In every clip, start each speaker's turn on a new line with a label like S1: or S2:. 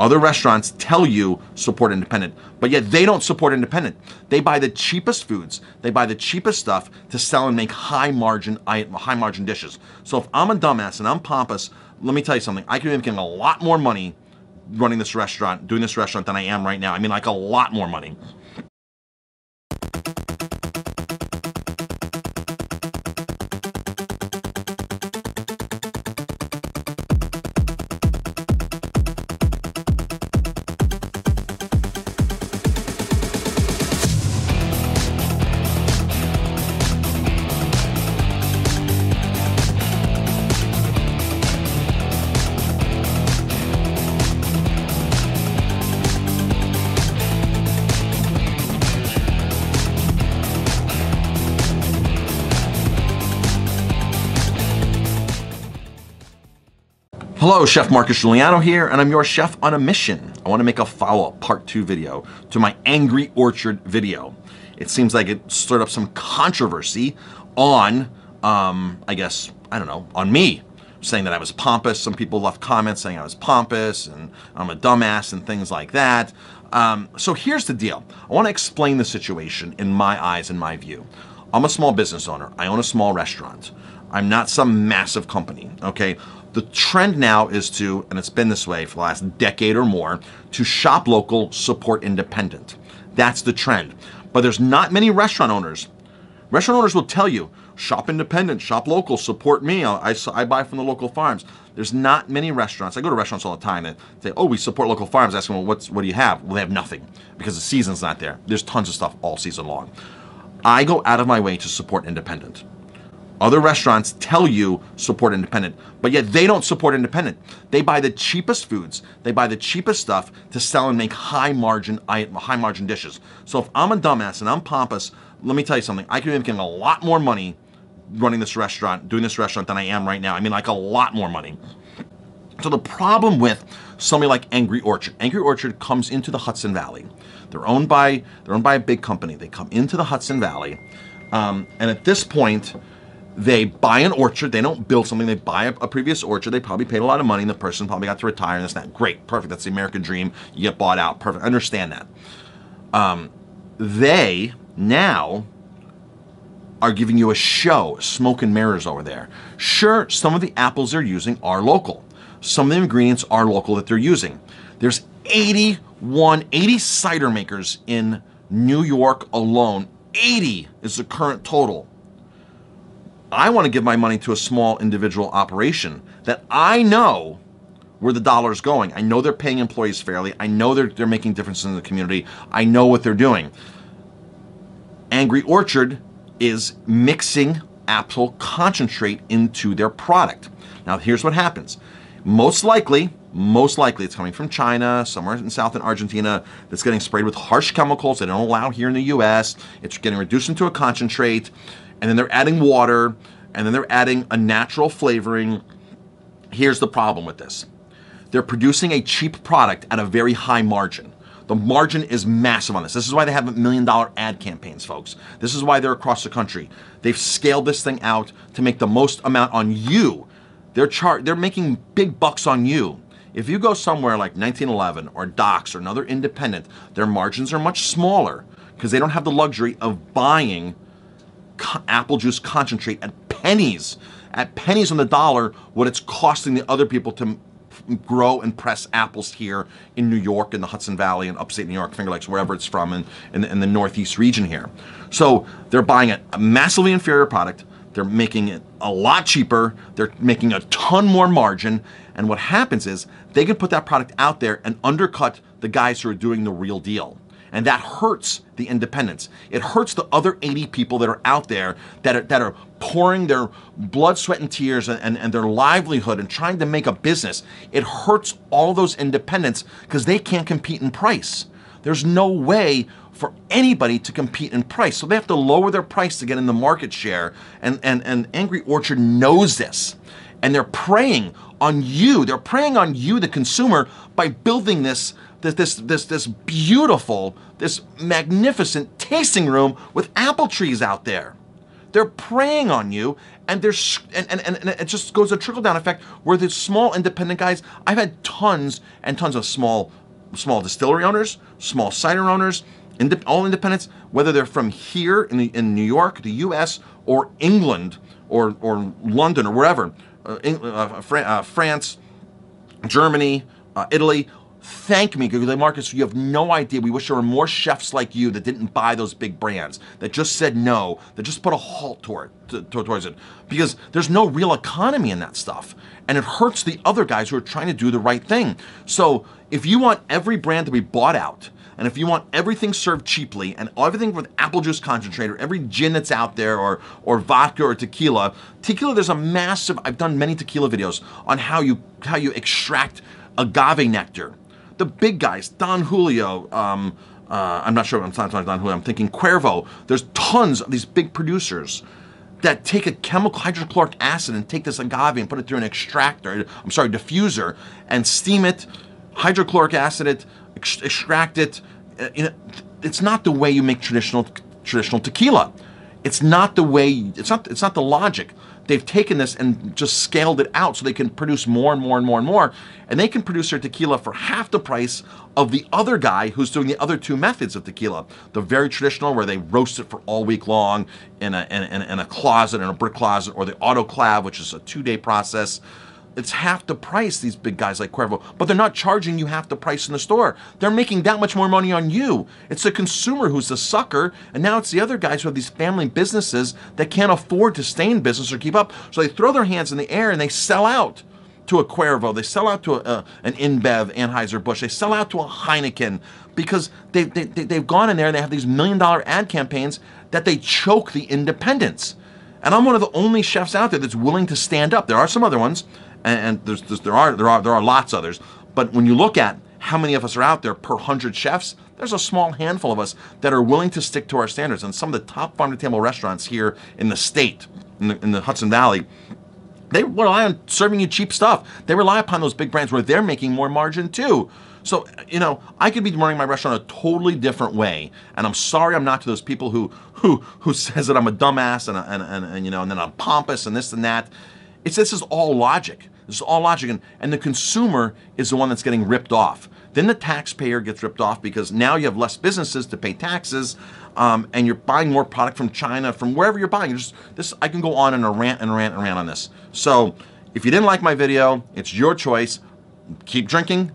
S1: Other restaurants tell you support independent, but yet they don't support independent. They buy the cheapest foods, they buy the cheapest stuff to sell and make high margin dishes. So if I'm a dumbass and I'm pompous, let me tell you something. I could be making a lot more money running this restaurant, doing this restaurant than I am right now. I mean, like a lot more money. Hello, Chef Marcus Guiliano here, and I'm your chef on a mission. I want to make a follow-up part 2 video to my Angry Orchard video. It seems like it stirred up some controversy on, I guess, I don't know, on me, saying that I was pompous. Some people left comments saying I was pompous and I'm a dumbass and things like that. So here's the deal. I want to explain the situation in my eyes and my view. I'm a small business owner. I own a small restaurant. I'm not some massive company, okay? The trend now is to, and it's been this way for the last decade or more, to shop local, support independent. That's the trend. But there's not many restaurant owners. Restaurant owners will tell you, shop independent, shop local, support me. I buy from the local farms. There's not many restaurants. I go to restaurants all the time that say, oh, we support local farms. I ask them, well, what do you have? Well, they have nothing because the season's not there. There's tons of stuff all season long. I go out of my way to support independent. Other restaurants tell you support independent, but yet they don't support independent. They buy the cheapest foods, they buy the cheapest stuff to sell and make high margin dishes. So if I'm a dumbass and I'm pompous, let me tell you something. I could be making a lot more money running this restaurant, doing this restaurant than I am right now. I mean, like a lot more money. So the problem with somebody like Angry Orchard, Angry Orchard comes into the Hudson Valley. They're owned by a big company. They come into the Hudson Valley, and at this point, they buy an orchard. They don't build something. They buy a previous orchard. They probably paid a lot of money, and the person probably got to retire, and that's not great. Perfect. That's the American dream. You get bought out. Perfect. I understand that. They now are giving you a show, smoke and mirrors over there. Sure, some of the apples they're using are local. Some of the ingredients are local that they're using. There's 80 cider makers in New York alone. 80 is the current total. I want to give my money to a small individual operation that I know where the dollar's going. I know they're paying employees fairly. I know they're making differences in the community. I know what they're doing. Angry Orchard is mixing apple concentrate into their product. Now here's what happens. Most likely it's coming from China, somewhere in South and Argentina, that's getting sprayed with harsh chemicals they don't allow here in the US. It's getting reduced into a concentrate, and then they're adding water, and then they're adding a natural flavoring. Here's the problem with this. They're producing a cheap product at a very high margin. The margin is massive on this. This is why they have $1 million ad campaigns, folks. This is why they're across the country. They've scaled this thing out to make the most amount on you. They're making big bucks on you. If you go somewhere like 1911 or Doc's or another independent, their margins are much smaller because they don't have the luxury of buying apple juice concentrate at pennies on the dollar what it's costing the other people to grow and press apples here in New York, in the Hudson Valley, and upstate New York, Finger Lakes, wherever it's from, in the Northeast region here. So they're buying a massively inferior product. They're making it a lot cheaper. They're making a ton more margin. And what happens is they can put that product out there and undercut the guys who are doing the real deal. And that hurts the independents. It hurts the other 80 people that are out there that are pouring their blood, sweat, and tears and their livelihood and trying to make a business. It hurts all those independents because they can't compete in price. There's no way for anybody to compete in price. So they have to lower their price to get in the market share. And Angry Orchard knows this. And they're preying on you. They're preying on you, the consumer, by building this beautiful, this magnificent tasting room with apple trees out there. They're preying on you, and and it just goes a trickle-down effect where the small independent guys, I've had tons and tons of small distillery owners, small cider owners, all independents, whether they're from here in New York, the U.S., or England, or London, or wherever, France, Germany, Italy. Thank me, because Marcus, you have no idea. We wish there were more chefs like you that didn't buy those big brands, that just said no, that just put a halt towards it. Because there's no real economy in that stuff. And it hurts the other guys who are trying to do the right thing. So if you want every brand to be bought out, and if you want everything served cheaply, and everything with apple juice concentrate, or every gin that's out there, or vodka or tequila, there's a massive, I've done many tequila videos on how you extract agave nectar. The big guys, Don Julio, I'm not sure, I'm not talking Don Julio, I'm thinking Cuervo. There's tons of these big producers that take a chemical hydrochloric acid and take this agave and put it through an diffuser, and steam it, hydrochloric acid it, extract it. It's not the way you make traditional tequila. It's not the way, it's not the logic. They've taken this and just scaled it out so they can produce more and more and more and more. And they can produce their tequila for half the price of the other guy who's doing the other two methods of tequila. The very traditional, where they roast it for all week long in a closet, in a brick closet, or the autoclave, which is a 2-day process. It's half the price, these big guys like Cuervo, but they're not charging you half the price in the store. They're making that much more money on you. It's the consumer who's the sucker, and now it's the other guys who have these family businesses that can't afford to stay in business or keep up. So they throw their hands in the air and they sell out to a Cuervo, they sell out to an InBev, Anheuser-Busch, they sell out to a Heineken, because they've gone in there and they have these $1 million ad campaigns that they choke the independents. And I'm one of the only chefs out there that's willing to stand up. There are some other ones, and there are lots others, but when you look at how many of us are out there per 100 chefs, there's a small handful of us that are willing to stick to our standards. And some of the top farm-to-table restaurants here in the state, in the Hudson Valley, they rely on serving you cheap stuff. They rely upon those big brands where they're making more margin too. So, I could be running my restaurant a totally different way, and I'm sorry I'm not to those people who says that I'm a dumbass and then I'm pompous and this and that. This is all logic. This is all logic, and the consumer is the one that's getting ripped off. Then the taxpayer gets ripped off, because now you have less businesses to pay taxes, and you're buying more product from China, from wherever you're buying. I can go on and rant on this. So if you didn't like my video, it's your choice. Keep drinking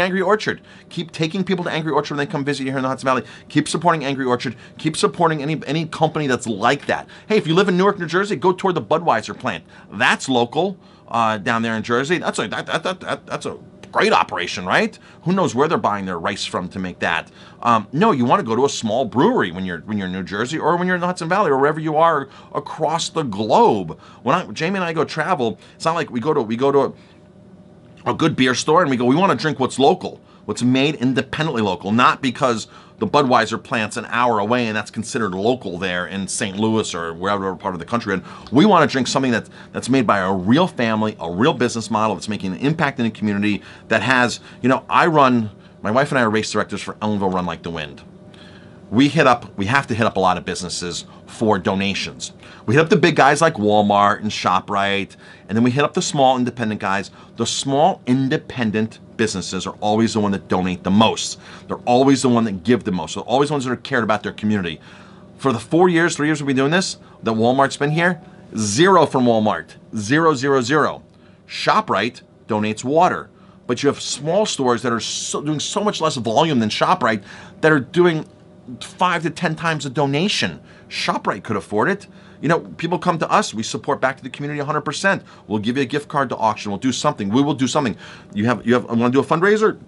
S1: Angry Orchard. Keep taking people to Angry Orchard when they come visit you here in the Hudson Valley. Keep supporting Angry Orchard. Keep supporting any company that's like that. Hey, if you live in Newark, New Jersey, go toward the Budweiser plant. That's local down there in Jersey. That's a great operation, right? Who knows where they're buying their rice from to make that? No, you want to go to a small brewery when you're in New Jersey, or when you're in the Hudson Valley, or wherever you are across the globe. When Jamie and I go travel, it's not like we go to a good beer store and we want to drink what's local, what's made independently local, not because the Budweiser plant's an hour away and that's considered local there in St. Louis or wherever part of the country. And we want to drink something that's made by a real family, a real business model that's making an impact in the community, that has, my wife and I are race directors for Ellenville Run Like the Wind. We have to hit up a lot of businesses for donations. We hit up the big guys like Walmart and ShopRite, and then we hit up the small independent guys. The small independent businesses are always the one that donate the most. They're always the one that give the most. They're always the ones that are cared about their community. For the 3 years we've been doing this, that Walmart's been here, 0 from Walmart, 0, 0, 0. ShopRite donates water. But you have small stores that are doing so much less volume than ShopRite that are doing 5 to 10 times a donation. ShopRite could afford it. People come to us, we support back to the community 100%. We'll give you a gift card to auction, we'll do something. We will do something. I want to do a fundraiser?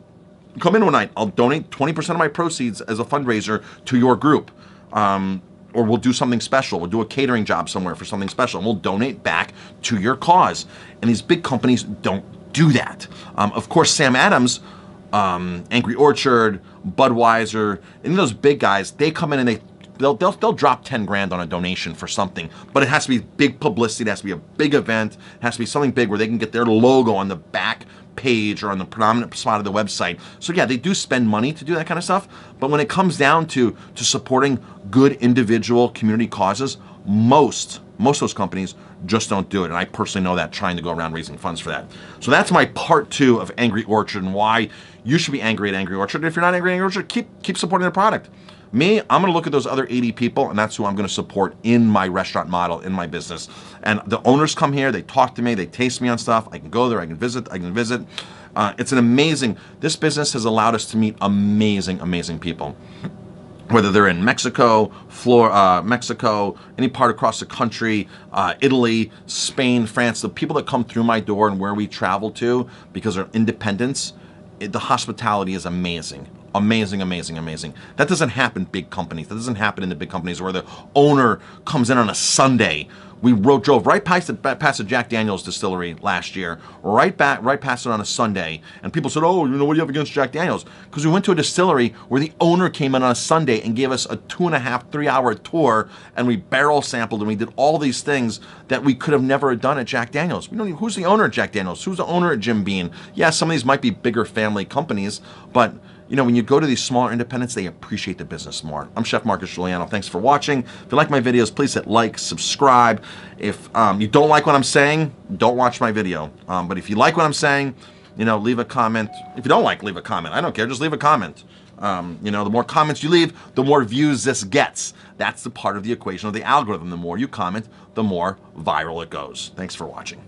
S1: Come in one night. I'll donate 20% of my proceeds as a fundraiser to your group. Or we'll do something special. We'll do a catering job somewhere for something special, and we'll donate back to your cause. And these big companies don't do that. Of course, Sam Adams, Angry Orchard, Budweiser, and those big guys, they come in and they'll drop 10 grand on a donation for something, but it has to be big publicity, it has to be a big event, it has to be something big where they can get their logo on the back page or on the predominant spot of the website. So yeah, they do spend money to do that kind of stuff, but when it comes down to supporting good individual community causes, most of those companies just don't do it. And I personally know that, trying to go around raising funds for that. So that's my part 2 of Angry Orchard and why you should be angry at Angry Orchard. If you're not angry at Angry Orchard, keep supporting the product. Me, I'm going to look at those other 80 people, and that's who I'm going to support in my restaurant model, in my business. And the owners come here, they talk to me, they taste me on stuff. I can go there, I can visit. It's an amazing, this business has allowed us to meet amazing, amazing people. Whether they're in Mexico, Mexico, any part across the country, Italy, Spain, France, the people that come through my door and where we travel to because they're independents, the hospitality is amazing. Amazing, amazing, amazing. That doesn't happen in big companies. That doesn't happen in the big companies where the owner comes in on a Sunday. We drove right past the Jack Daniel's distillery last year, right past it on a Sunday, and people said, "Oh, you know, what do you have against Jack Daniel's?" Because we went to a distillery where the owner came in on a Sunday and gave us a 2.5, 3-hour tour, and we barrel sampled and we did all these things that we could have never done at Jack Daniel's. We don't even, who's the owner at Jack Daniel's? Who's the owner at Jim Beam? Yeah, some of these might be bigger family companies, but you know, when you go to these smaller independents, they appreciate the business more. I'm Chef Marcus Guiliano. Thanks for watching. If you like my videos, please hit like, subscribe. If you don't like what I'm saying, don't watch my video. But if you like what I'm saying, you know, leave a comment. If you don't like, leave a comment. I don't care. Just leave a comment. You know, the more comments you leave, the more views this gets. That's the part of the equation of the algorithm. The more you comment, the more viral it goes. Thanks for watching.